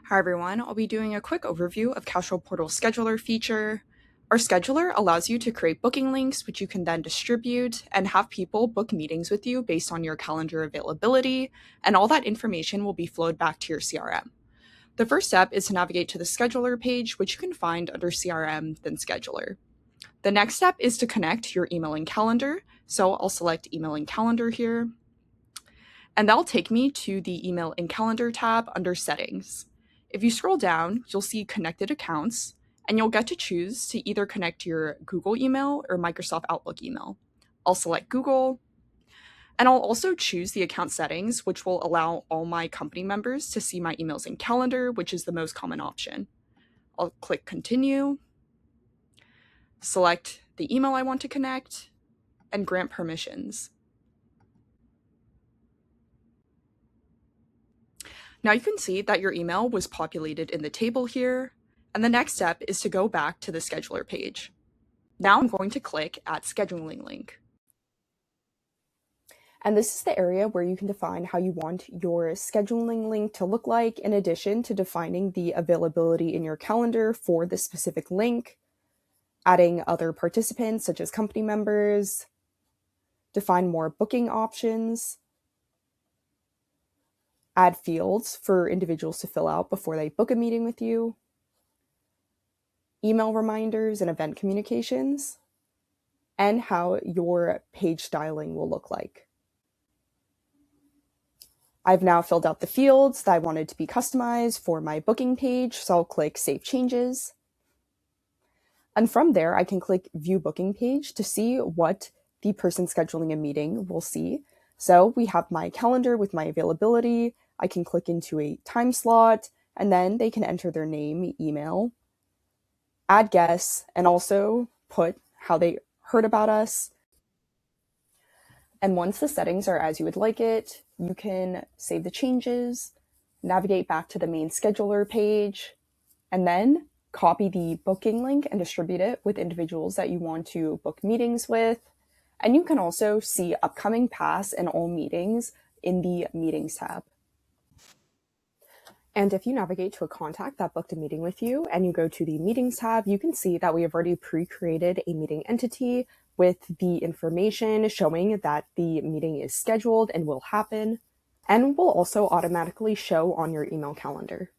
Hi everyone, I'll be doing a quick overview of Casual Portal Scheduler feature. Our scheduler allows you to create booking links, which you can then distribute and have people book meetings with you based on your calendar availability, and all that information will be flowed back to your CRM. The first step is to navigate to the scheduler page, which you can find under CRM, then Scheduler. The next step is to connect your email and calendar, so I'll select email and calendar here, and that'll take me to the email and calendar tab under settings. If you scroll down, you'll see connected accounts, and you'll get to choose to either connect your Google email or Microsoft Outlook email. I'll select Google, and I'll also choose the account settings, which will allow all my company members to see my emails and calendar, which is the most common option. I'll click continue, select the email I want to connect, and grant permissions. Now you can see that your email was populated in the table here, and the next step is to go back to the scheduler page. Now I'm going to click Add Scheduling Link. And this is the area where you can define how you want your scheduling link to look like, in addition to defining the availability in your calendar for the specific link, adding other participants such as company members, define more booking options, add fields for individuals to fill out before they book a meeting with you, email reminders and event communications, and how your page styling will look like. I've now filled out the fields that I wanted to be customized for my booking page, so I'll click Save Changes. And from there, I can click View Booking Page to see what the person scheduling a meeting will see. So we have my calendar with my availability. I can click into a time slot, and then they can enter their name, email, add guests, and also put how they heard about us. And once the settings are as you would like it, you can save the changes, navigate back to the main scheduler page, and then copy the booking link and distribute it with individuals that you want to book meetings with. And you can also see upcoming past and all meetings in the Meetings tab. And if you navigate to a contact that booked a meeting with you and you go to the Meetings tab, you can see that we have already pre-created a meeting entity with the information showing that the meeting is scheduled and will happen, and will also automatically show on your email calendar.